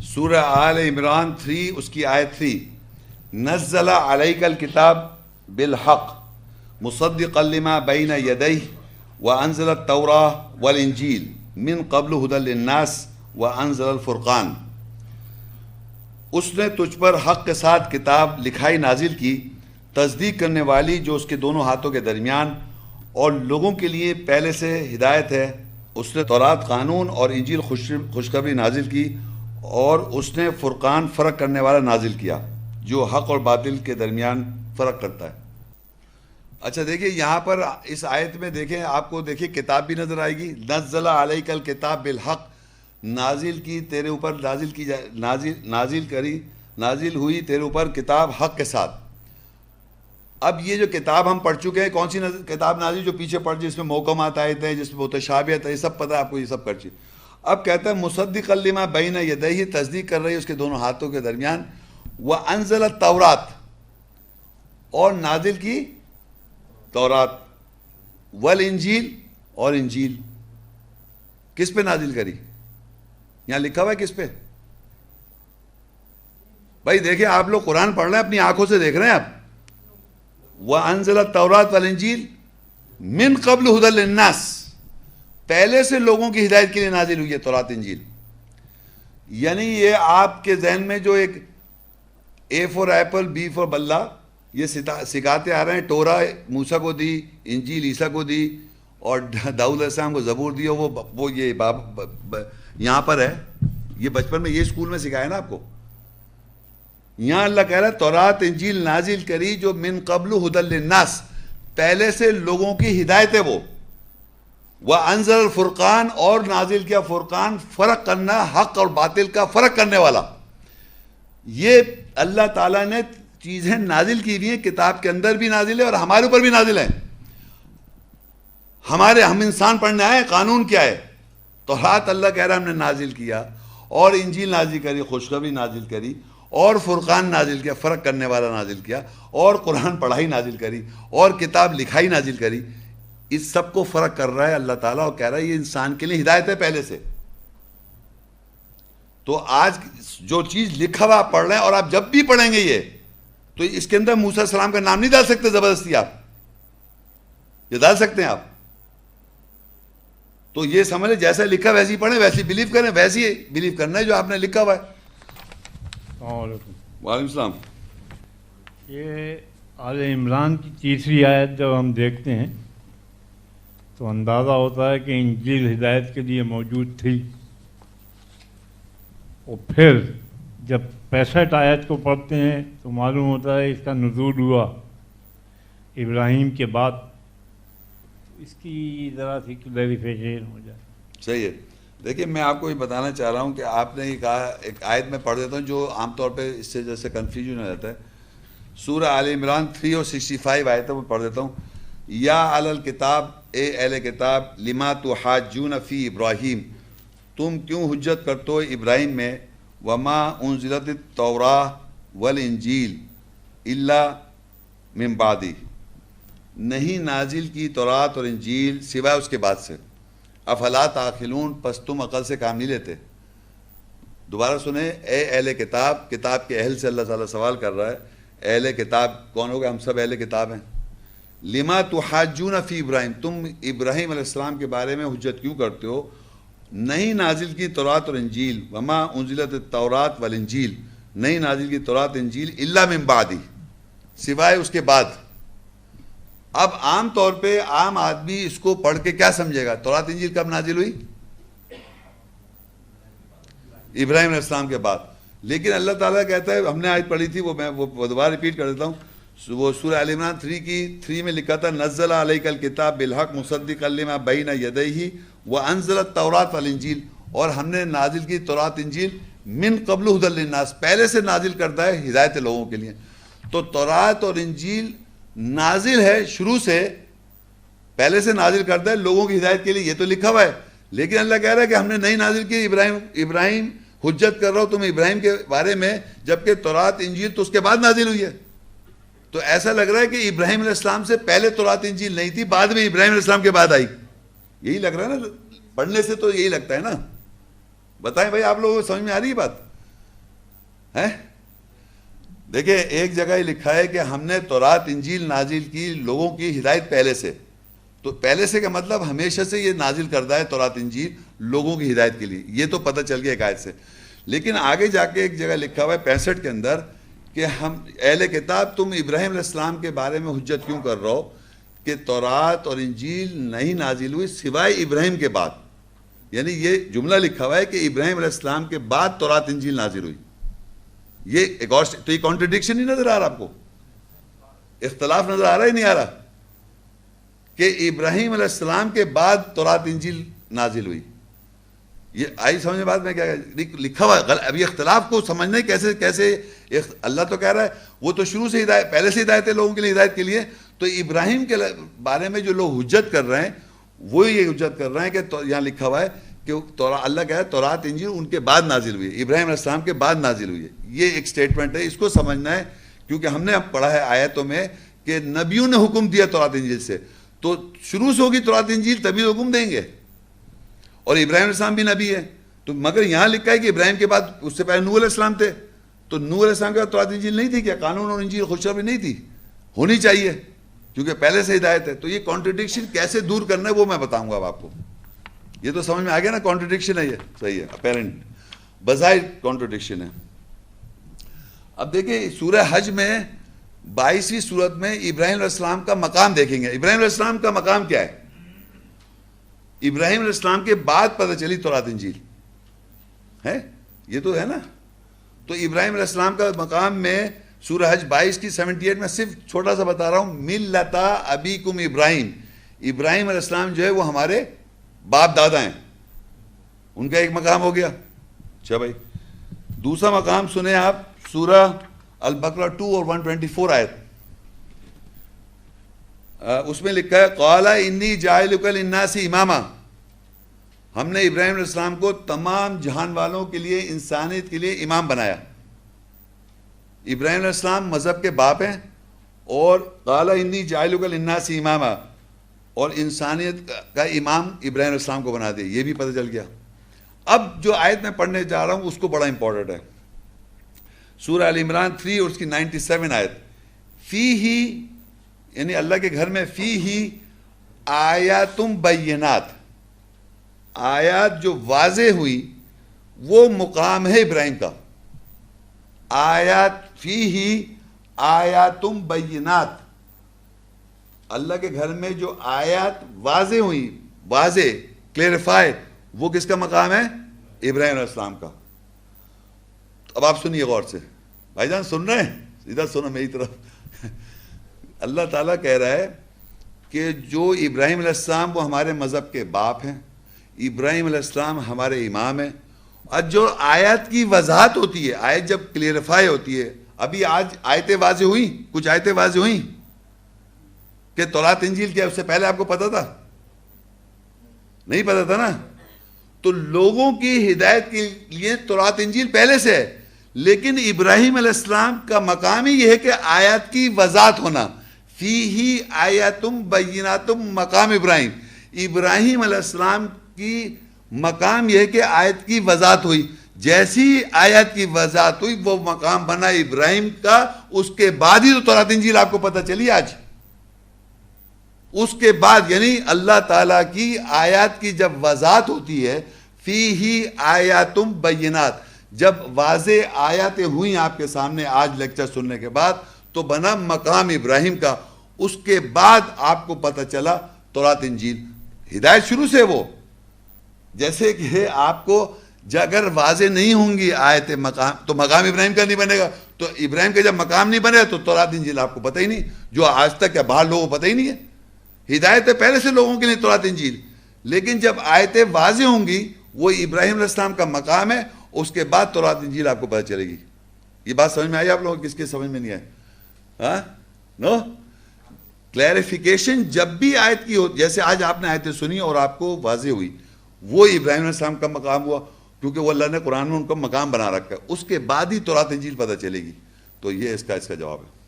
سورہ آل عمران 3 اس کی آیت 3، نزل علیک الکتاب بالحق مصدقا لما بین یدیہ وانزل التوراۃ والانجیل من قبل ھدی للناس وانزل الفرقان۔ اس نے تجھ پر حق کے ساتھ کتاب لکھائی نازل کی، تصدیق کرنے والی جو اس کے دونوں ہاتھوں کے درمیان، اور لوگوں کے لیے پہلے سے ہدایت ہے۔ اس نے تورات قانون اور انجیل خوشخبری نازل کی، اور اس نے فرقان فرق کرنے والا نازل کیا جو حق اور باطل کے درمیان فرق کرتا ہے۔ اچھا دیکھیں یہاں پر اس آیت میں دیکھیں، آپ کو دیکھیں کتاب بھی نظر آئے گی، نزل علیک الکتاب بالحق، نازل کی تیرے اوپر، نازل ہوئی تیرے اوپر کتاب حق کے ساتھ۔ اب یہ جو کتاب ہم پڑھ چکے ہیں، کون سی کتاب نازل جو پیچھے پڑھ، جس میں محکمات آیتیں ہیں، جس میں متشابہات ہے، یہ سب پتہ ہے آپ کو، یہ سب کر چکے۔ اب کہتا ہے مصدقا لما بین یدیہ، تصدیق کر رہی ہے اس کے دونوں ہاتھوں کے درمیان، وانزل التوراۃ، اور نازل کی تورات، والانجیل، اور انجیل۔ کس پہ نازل کری؟ یہاں لکھا ہوا ہے کس پہ؟ بھائی دیکھیں، آپ لوگ قرآن پڑھ رہے ہیں، اپنی آنکھوں سے دیکھ رہے ہیں آپ۔ وانزل التوراۃ والانجیل من قبل ھدی للناس، پہلے سے لوگوں کی ہدایت کے لیے نازل ہوئی ہے تورات انجیل۔ یعنی یہ آپ کے ذہن میں جو ایک اے فور ایپل، بی فور بلہ، یہ سکھاتے آ رہے ہیں، ٹورا موسیٰ کو دی، انجیل عیسیٰ کو دی، اور داؤد علیہ السلام کو زبور دیا، وہ یہ یہاں پر ہے، یہ بچپن میں یہ اسکول میں سکھایا نا آپ کو۔ یہاں اللہ کہہ رہا ہے تورات انجیل نازل کری جو من قبل ھدی للناس، پہلے سے لوگوں کی ہدایت ہے وہ۔ وانزل الفرقان، اور نازل کیا فرقان، فرق کرنا، حق اور باطل کا فرق کرنے والا۔ یہ اللہ تعالیٰ نے چیزیں نازل کی ہوئی ہیں، کتاب کے اندر بھی نازل ہے اور ہمارے اوپر بھی نازل ہے۔ ہم انسان پڑھنے آئے، قانون کیا ہے؟ تورات اللہ کہہ رہا ہے ہم نے نازل کیا، اور انجیل نازل کری، خوشخبری نازل کری، اور فرقان نازل کیا، فرق کرنے والا نازل کیا، اور قرآن پڑھائی نازل کری، اور کتاب لکھائی نازل کری۔ اس سب کو فرق کر رہا ہے اللہ تعالیٰ، اور کہہ رہا ہے یہ انسان کے لیے ہدایت ہے پہلے سے۔ تو آج جو چیز لکھا ہوا آپ پڑھ رہے ہیں، اور آپ جب بھی پڑھیں گے یہ، تو اس کے اندر موسیٰ علیہ السلام کا نام نہیں ڈال سکتے زبردستی آپ، یہ ڈال سکتے ہیں آپ؟ تو یہ سمجھ لیں جیسا لکھا ویسے ہی پڑھیں، ویسے ہی بلیو کریں، ویسے ہی بلیو کرنا ہے جو آپ نے لکھا ہوا ہے۔ السلام علیکم۔ وعلیکم السلام۔ یہ آل عمران کی تیسری آیت جب ہم دیکھتے ہیں تو اندازہ ہوتا ہے کہ انجیل ہدایت کے لیے موجود تھی، اور پھر جب 65 آیت کو پڑھتے ہیں تو معلوم ہوتا ہے اس کا نزول ہوا ابراہیم کے بعد۔ اس کی ذرا سی کلیریفیکیشن ہو جائے۔ صحیح ہے۔ دیکھیں میں آپ کو یہ بتانا چاہ رہا ہوں کہ آپ نے یہ کہا، ایک آیت میں پڑھ دیتا ہوں جو عام طور پہ اس سے جیسے کنفیوژن ہو جاتا ہے۔ سورہ آل عمران 3 اور 65 آیت ہے، وہ پڑھ دیتا ہوں۔ یا اہل الکتاب، اے اہل کتاب، لما تحاجون فی ابراہیم، تم کیوں حجت کرتے ہو ابراہیم میں، وما انزلت التوراۃ والانجیل الا من بعدہ، نہیں نازل کی تورات اور انجیل سوائے اس کے بعد سے۔ افلا تعقلون، پس تم عقل سے کام نہیں لیتے۔ دوبارہ سنیں، اے اہل کتاب، کتاب کے اہل سے اللہ تعالیٰ سوال کر رہا ہے۔ اہل کتاب کون ہوگا؟ ہم سب اہل کتاب ہیں۔ لما تحاجون فی ابراہیم، تم ابراہیم علیہ السلام کے بارے میں حجت کیوں کرتے ہو؟ نہیں نازل کی تورات اور انجیل، وما انزلت التوراۃ والانجیل، نہیں نازل کی تورات انجیل الا من بعدہ، سوائے اس کے بعد۔ اب عام طور پہ عام آدمی اس کو پڑھ کے کیا سمجھے گا؟ تورات انجیل کب نازل ہوئی؟ ابراہیم علیہ السلام کے بعد۔ لیکن اللہ تعالیٰ کہتا ہے، ہم نے آیت پڑھی تھی، میں وہ دوبارہ ریپیٹ کر دیتا ہوں، وہ سورہ آل عمران 3 میں لکھا تھا، نزل علیک الکتاب بالحق مصدقا لما بین یدیہ وانزل التوراۃ والانجیل، اور ہم نے نازل کی تورات انجیل من قبل ھدی للناس، پہلے سے نازل کرتا ہے ہدایت لوگوں کے لیے۔ تو تورات اور انجیل نازل ہے شروع سے، پہلے سے نازل کرتا ہے لوگوں کی ہدایت کے لیے، یہ تو لکھا ہوا ہے۔ لیکن اللہ کہہ رہا ہے کہ ہم نے نہیں نازل کی، ابراہیم حجت کر رہا ہو تم ابراہیم کے بارے میں، جبکہ تورات انجیل تو اس کے بعد نازل ہوئی ہے۔ تو ایسا لگ رہا ہے کہ ابراہیم علیہ السلام سے پہلے تورات انجیل نہیں تھی، بعد میں ابراہیم علیہ السلام کے بعد آئی، یہی لگ رہا ہے نا؟ پڑھنے سے تو یہی لگتا ہے نا۔ بتائیں بھائی، آپ لوگوں کو سمجھ میں آ رہی ہے بات؟ ہے؟ دیکھیں ایک جگہ یہ لکھا ہے کہ ہم نے تورات انجیل نازل کی لوگوں کی ہدایت پہلے سے. تو پہلے سے کا مطلب ہمیشہ سے یہ نازل کردہ ہے تورات انجیل لوگوں کی ہدایت کے لیے. یہ تو پتہ چل گیا ایک آیت سے. لیکن آگے جا کے ایک جگہ لکھا ہوا ہے 65 کے اندر کہ ہم اہل کتاب تم ابراہیم علیہ السلام کے بارے میں حجت کیوں کر رہے ہو کہ تورات اور انجیل نہیں نازل ہوئی سوائے ابراہیم کے بعد. یعنی یہ جملہ لکھا ہوا ہے کہ ابراہیم علیہ السلام کے بعد تورات انجیل نازل ہوئی. یہ ایک اور تو یہ کانٹرڈکشن نہیں نظر آ رہا آپ کو؟ اختلاف نظر آ رہا ہی نہیں آ رہا کہ ابراہیم علیہ السلام کے بعد تورات انجیل نازل ہوئی. یہ آئی سمجھ میں بات میں کیا لکھا ہوا ہے؟ اب یہ اختلاف کو سمجھنا ہے کیسے اللہ تو کہہ رہا ہے وہ تو شروع سے ہدایت پہلے سے ہدایت ہے لوگوں کے لیے ہدایت کے لیے. تو ابراہیم کے بارے میں جو لوگ حجت کر رہے ہیں وہ یہ حجت کر رہے ہیں کہ یہاں لکھا ہوا ہے کہ اللہ کہہ رہا ہے تورات انجیل ان کے بعد نازل ہوئی ہے, ابراہیم علیہ السلام کے بعد نازل ہوئی ہے. یہ ایک سٹیٹمنٹ ہے, اس کو سمجھنا ہے کیونکہ ہم نے اب پڑھا ہے آیتوں میں کہ نبیوں نے حکم دیا تورات انجیل سے, تو شروع سے ہوگی تورات انجیل تبھی حکم دیں گے. اور ابراہیم علیہ السلام بھی نبی ہے, تو مگر یہاں لکھا ہے کہ ابراہیم کے بعد اس سے پہلے نوح علیہ السلام تھے, تو نوح علیہ السلام کے بعد تورات انجیل نہیں تھی کیا؟ قانون اور انجیل خوشخبری نہیں تھی؟ ہونی چاہیے کیونکہ پہلے سے ہدایت ہے. تو یہ کانٹرڈکشن کیسے دور کرنا ہے وہ میں بتاؤں گا اب آپ کو. یہ تو سمجھ میں آ گیا نا, کانٹرڈکشن ہے, یہ صحیح ہے, اپیرنٹ بظاہر کانٹرڈکشن ہے. اب دیکھیں سورہ حج میں 22ویں سورت میں ابراہیم علیہ السلام کا مقام دیکھیں گے. ابراہیم علیہ السلام کا مقام کیا ہے؟ ابراہیم علیہ السلام کے بعد پتہ چلی تورات انجیل ہے, یہ تو ہے نا. تو ابراہیم علیہ السلام کا مقام میں سورہ حج 22 کی 78 میں صرف چھوٹا سا بتا رہا ہوں, ملتا ابیکم ابراہیم. ابراہیم علیہ السلام جو ہے وہ ہمارے باپ دادا ہیں, ان کا ایک مقام ہو گیا. اچھا بھائی, دوسرا مقام سنیں آپ سورہ البقرہ 2 اور 124 آیت. اس میں لکھا ہے قال انی جاعلک للناس اماما. ہم نے ابراہیم علیہ السلام کو تمام جہان والوں کے لیے, انسانیت کے لیے امام بنایا. ابراہیم علیہ السلام مذہب کے باپ ہیں, اور قال انی جاعلک للناس اماما, اور انسانیت کا امام ابراہیم علیہ السلام کو بنا دیا. یہ بھی پتہ چل گیا. اب جو آیت میں پڑھنے جا رہا ہوں اس کو بڑا امپورٹنٹ ہے. سورہ ال عمران 3 اور اس کی 97 آیت. فیہ یعنی اللہ کے گھر میں فیہ آیاتم بینات, آیات جو واضح ہوئی وہ مقام ہے ابراہیم کا. آیات فیہ آیاتم بینات, اللہ کے گھر میں جو آیات واضح ہوئی, واضح کلیریفائی, وہ کس کا مقام ہے؟ ابراہیم علیہ السلام کا. اب آپ سنیے غور سے, بھائی جان سن رہے ہیں؟ ادھر سنو میری طرف. اللہ تعالیٰ کہہ رہا ہے کہ جو ابراہیم علیہ السلام وہ ہمارے مذہب کے باپ ہیں, ابراہیم علیہ السلام ہمارے امام ہیں. اور جو آیات کی وضاحت ہوتی ہے, آیت جب کلیریفائی ہوتی ہے, ابھی آج آیتیں واضح ہوئیں, کچھ آیتیں واضح ہوئیں کہ تورات انجیل کیا, اس سے پہلے آپ کو پتا تھا؟ نہیں پتا تھا نا. تو لوگوں کی ہدایت کے لیے تورات انجیل پہلے سے ہے, لیکن ابراہیم علیہ السلام کا مقام ہی یہ ہے کہ آیات کی وضاحت ہونا. فیہ آیاتم بیناتم مقام ابراہیم. ابراہیم علیہ السلام کی مقام یہ ہے کہ آیت کی وضاحت ہوئی. جیسی آیت کی وضاحت ہوئی وہ مقام بنا ابراہیم کا. اس کے بعد ہی تو تورات انجیل آپ کو پتہ چلی آج. اس کے بعد یعنی اللہ تعالیٰ کی آیات کی جب وضاحت ہوتی ہے, فیہ آیاتم بینات, جب واضح آیاتیں ہوئیں آپ کے سامنے آج لیکچر سننے کے بعد, تو بنا مقام ابراہیم کا. اس کے بعد آپ کو پتہ چلا تورات انجیل. ہدایت شروع سے وہ, جیسے کہ آپ کو اگر واضح نہیں ہوں گی آیت مقام, تو مقام ابراہیم کا نہیں بنے گا. تو ابراہیم کا جب مقام نہیں بنے گا تو تورات انجیل آپ کو پتہ ہی نہیں, جو آج تک یا باہر لوگوں کو پتہ ہی نہیں ہے. ہدایت ہے پہلے سے لوگوں کے لیے تورات انجیل, لیکن جب آیتیں واضح ہوں گی وہ ابراہیم علیہ السلام کا مقام ہے, اس کے بعد تورات انجیل آپ کو پتہ چلے گی. یہ بات سمجھ میں آئی آپ لوگوں, کس کے سمجھ میں نہیں آئی؟ ہاں نو کلیریفیکیشن جب بھی آیت کی ہو, جیسے آج آپ نے آیتیں سنی اور آپ کو واضح ہوئی, وہ ابراہیم علیہ السلام کا مقام ہوا, کیونکہ وہ اللہ نے قرآن میں ان کا مقام بنا رکھا ہے. اس کے بعد ہی تورات انجیل پتہ چلے گی. تو یہ اس کا جواب ہے.